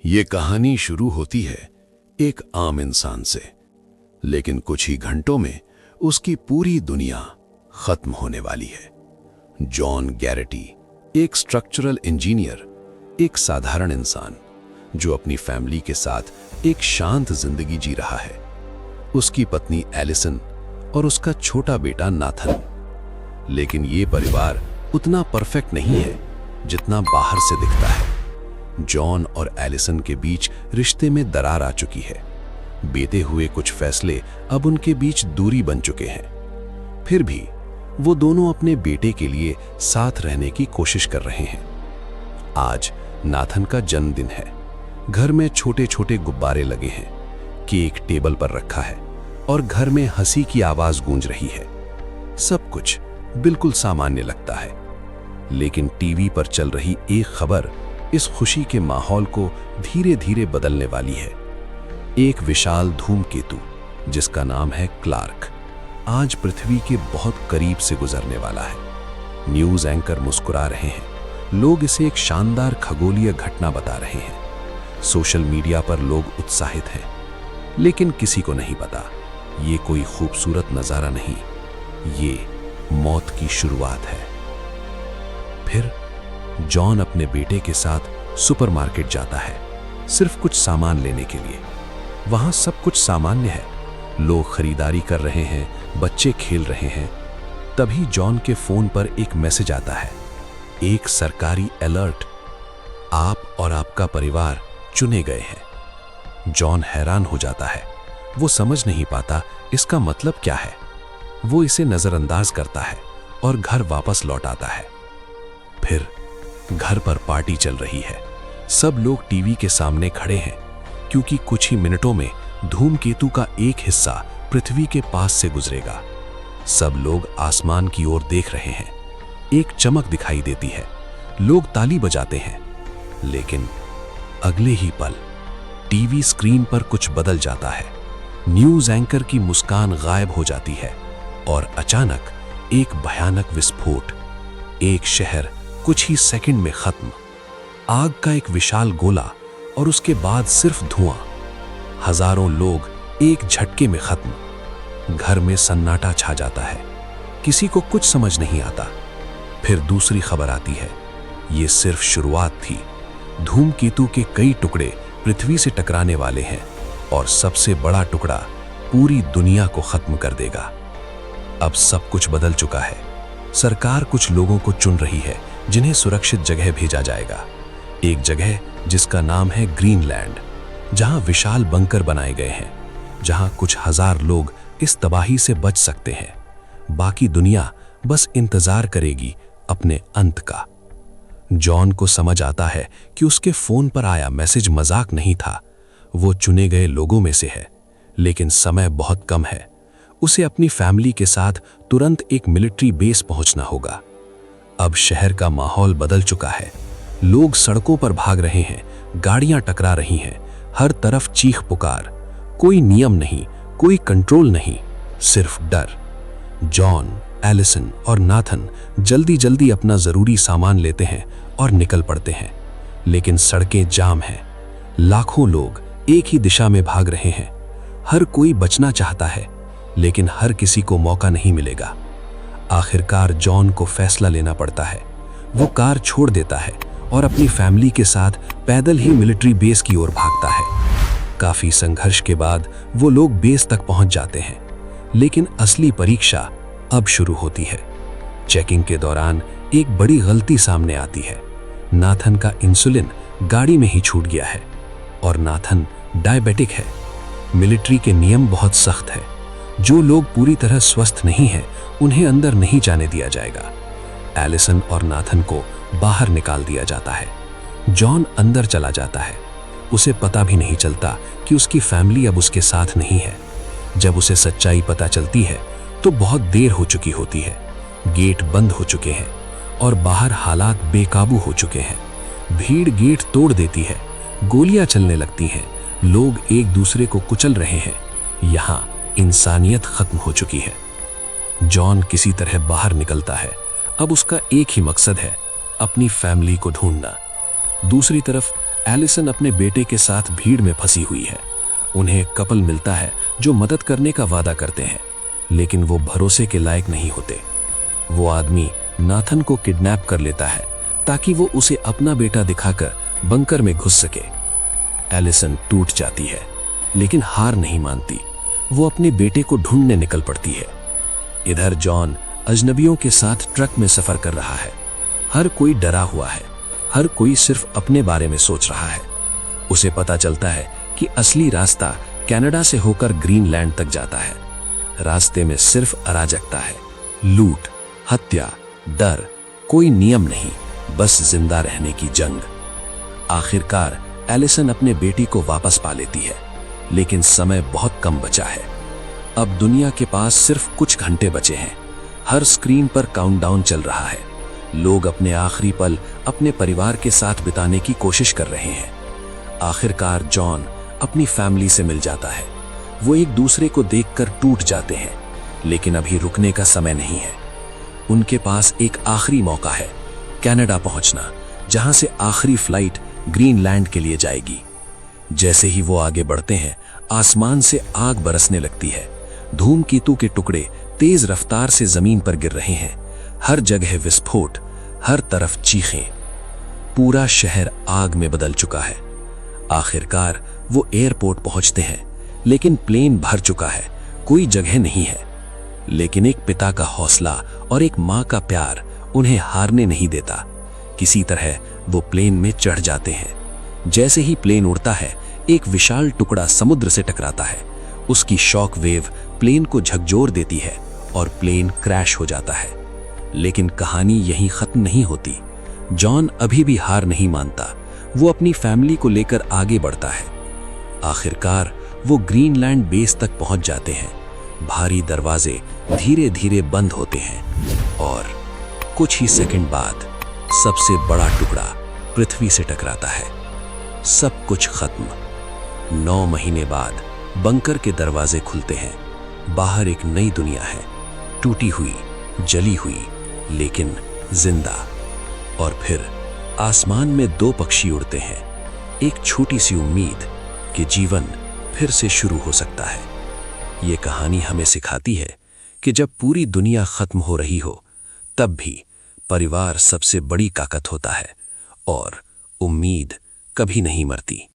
ये कहानी शुरू होती है एक आम इंसान से, लेकिन कुछ ही घंटों में उसकी पूरी दुनिया खत्म होने वाली है। जॉन गैरेटी, एक स्ट्रक्चरल इंजीनियर, एक साधारण इंसान जो अपनी फैमिली के साथ एक शांत जिंदगी जी रहा है। उसकी पत्नी एलिसन और उसका छोटा बेटा नाथन। लेकिन ये परिवार उतना परफेक्ट नहीं है जितना बाहर से दिखता है। जॉन और एलिसन के बीच रिश्ते में दरार आ चुकी है। बीते हुए कुछ फैसले अब उनके बीच दूरी बन चुके हैं। फिर भी वो दोनों अपने बेटे के लिए साथ रहने की कोशिश कर रहे हैं। आज नाथन का जन्मदिन है। घर में छोटे छोटे गुब्बारे लगे हैं, केक टेबल पर रखा है और घर में हंसी की आवाज गूंज रही है। सब कुछ बिल्कुल सामान्य लगता है, लेकिन टीवी पर चल रही एक खबर इस खुशी के माहौल को धीरे धीरे बदलने वाली है। एक विशाल धूमकेतु जिसका नाम है क्लार्क आज पृथ्वी के बहुत करीब से गुजरने वाला है। न्यूज़ एंकर मुस्कुरा रहे हैं, लोग इसे एक शानदार खगोलीय घटना बता रहे हैं। सोशल मीडिया पर लोग उत्साहित हैं, लेकिन किसी को नहीं पता ये कोई खूबसूरत नज़ारा नहीं, ये मौत की शुरुआत है। फिर जॉन अपने बेटे के साथ सुपरमार्केट जाता है, सिर्फ कुछ सामान लेने के लिए। वहां सब कुछ सामान्य है, लोग खरीदारी कर रहे हैं, बच्चे खेल रहे हैं। तभी जॉन के फोन पर एक मैसेज आता है, एक सरकारी अलर्ट, आप और आपका परिवार चुने गए हैं। जॉन हैरान हो जाता है, वो समझ नहीं पाता इसका मतलब क्या है। वो इसे नजरअंदाज करता है और घर वापस लौट आता है। फिर घर पर पार्टी चल रही है। सब लोग टीवी के सामने खड़े हैं, क्योंकि कुछ ही मिनटों में धूमकेतु का एक हिस्सा पृथ्वी के पास से गुजरेगा। सब लोग आसमान की ओर देख रहे हैं। एक चमक दिखाई देती है, लोग ताली बजाते हैं। लेकिन अगले ही पल टीवी स्क्रीन पर कुछ बदल जाता है। न्यूज़ एंकर की मुस्कान गायब हो जाती है और अचानक एक भयानक विस्फोट। एक शहर कुछ ही सेकंड में खत्म। आग का एक विशाल गोला और उसके बाद सिर्फ धुआं। हजारों लोग एक झटके में खत्म। घर में सन्नाटा छा जाता है, किसी को कुछ समझ नहीं आता। फिर दूसरी खबर आती है, ये सिर्फ शुरुआत थी। धूमकेतु के कई टुकड़े पृथ्वी से टकराने वाले हैं और सबसे बड़ा टुकड़ा पूरी दुनिया को खत्म कर देगा। अब सब कुछ बदल चुका है। सरकार कुछ लोगों को चुन रही है जिन्हें सुरक्षित जगह भेजा जाएगा। एक जगह जिसका नाम है ग्रीनलैंड, जहां विशाल बंकर बनाए गए हैं, जहां कुछ हजार लोग इस तबाही से बच सकते हैं। बाकी दुनिया बस इंतजार करेगी अपने अंत का। जॉन को समझ आता है कि उसके फोन पर आया मैसेज मजाक नहीं था। वो चुने गए लोगों में से है, लेकिन समय बहुत कम है। उसे अपनी फैमिली के साथ तुरंत एक मिलिट्री बेस पहुंचना होगा। अब शहर का माहौल बदल चुका है। लोग सड़कों पर भाग रहे हैं, गाड़ियां टकरा रही हैं, हर तरफ चीख पुकार। कोई नियम नहीं, कोई कंट्रोल नहीं, सिर्फ डर। जॉन, एलिसन और नाथन जल्दी जल्दी अपना जरूरी सामान लेते हैं और निकल पड़ते हैं। लेकिन सड़कें जाम हैं। लाखों लोग एक ही दिशा में भाग रहे हैं। हर कोई बचना चाहता है, लेकिन हर किसी को मौका नहीं मिलेगा। आखिरकार जॉन को फैसला लेना पड़ता है। वो कार छोड़ देता है और अपनी फैमिली के साथ पैदल ही मिलिट्री बेस की ओर भागता है। काफी संघर्ष के बाद वो लोग बेस तक पहुंच जाते हैं, लेकिन असली परीक्षा अब शुरू होती है। चेकिंग के दौरान एक बड़ी गलती सामने आती है। नाथन का इंसुलिन गाड़ी में ही छूट गया है और नाथन डायबिटिक है। मिलिट्री के नियम बहुत सख्त है। जो लोग पूरी तरह स्वस्थ नहीं हैं, उन्हें अंदर नहीं जाने दिया जाएगा। एलिसन और नाथन को बाहर निकाल दिया जाता है। जॉन अंदर चला जाता है। उसे पता भी नहीं चलता कि उसकी फैमिली अब उसके साथ नहीं है। जब उसे सच्चाई पता चलती है तो बहुत देर हो चुकी होती है। गेट बंद हो चुके हैं और बाहर हालात बेकाबू हो चुके हैं। भीड़ गेट तोड़ देती है, गोलियां चलने लगती हैं, लोग एक दूसरे को कुचल रहे हैं। यहाँ इंसानियत खत्म हो चुकी है। जॉन किसी तरह बाहर निकलता है। अब उसका एक ही मकसद है, अपनी फैमिली को ढूंढना। दूसरी तरफ एलिसन अपने बेटे के साथ भीड़ में फंसी हुई है। उन्हें एक कपल मिलता है जो मदद करने का वादा करते हैं, लेकिन वो भरोसे के लायक नहीं होते। वो आदमी नाथन को किडनैप कर लेता है ताकि वो उसे अपना बेटा दिखाकर बंकर में घुस सके। एलिसन टूट जाती है, लेकिन हार नहीं मानती। वो अपने बेटे को ढूंढने निकल पड़ती है। इधर जॉन अजनबियों के साथ ट्रक में सफर कर रहा है। हर कोई डरा हुआ है, हर कोई सिर्फ अपने बारे में सोच रहा है। उसे पता चलता है कि असली रास्ता कनाडा से होकर ग्रीनलैंड तक जाता है। रास्ते में सिर्फ अराजकता है, लूट, हत्या, डर, कोई नियम नहीं, बस जिंदा रहने की जंग। आखिरकार एलिसन अपने बेटी को वापस पा लेती है, लेकिन समय बहुत कम बचा है। अब दुनिया के पास सिर्फ कुछ घंटे बचे हैं। हर स्क्रीन पर काउंटडाउन चल रहा है। लोग अपने आखिरी पल अपने परिवार के साथ बिताने की कोशिश कर रहे हैं। आखिरकार जॉन अपनी फैमिली से मिल जाता है। वो एक दूसरे को देखकर टूट जाते हैं, लेकिन अभी रुकने का समय नहीं है। उनके पास एक आखिरी मौका है, कनाडा पहुंचना, जहां से आखिरी फ्लाइट ग्रीनलैंड के लिए जाएगी। जैसे ही वो आगे बढ़ते हैं, आसमान से आग बरसने लगती है। धूमकेतु के टुकड़े तेज रफ्तार से जमीन पर गिर रहे हैं। हर जगह विस्फोट, हर तरफ चीखें। पूरा शहर आग में बदल चुका है। आखिरकार वो एयरपोर्ट पहुंचते हैं, लेकिन प्लेन भर चुका है, कोई जगह नहीं है। लेकिन एक पिता का हौसला और एक मां का प्यार उन्हें हारने नहीं देता। किसी तरह वो प्लेन में चढ़ जाते हैं। जैसे ही प्लेन उड़ता है, एक विशाल टुकड़ा समुद्र से टकराता है। उसकी शॉक वेव प्लेन को झकझोर देती है और प्लेन क्रैश हो जाता है। लेकिन कहानी यहीं खत्म नहीं होती। जॉन अभी भी हार नहीं मानता। वो अपनी फैमिली को लेकर आगे बढ़ता है। आखिरकार वो ग्रीनलैंड बेस तक पहुंच जाते हैं। भारी दरवाजे धीरे धीरे बंद होते हैं और कुछ ही सेकंड बाद सबसे बड़ा टुकड़ा पृथ्वी से टकराता है। सब कुछ खत्म। 9 महीने बाद बंकर के दरवाजे खुलते हैं। बाहर एक नई दुनिया है, टूटी हुई, जली हुई, लेकिन जिंदा। और फिर आसमान में 2 पक्षी उड़ते हैं। एक छोटी सी उम्मीद कि जीवन फिर से शुरू हो सकता है। ये कहानी हमें सिखाती है कि जब पूरी दुनिया खत्म हो रही हो, तब भी परिवार सबसे बड़ी ताकत होता है और उम्मीद कभी नहीं मरती।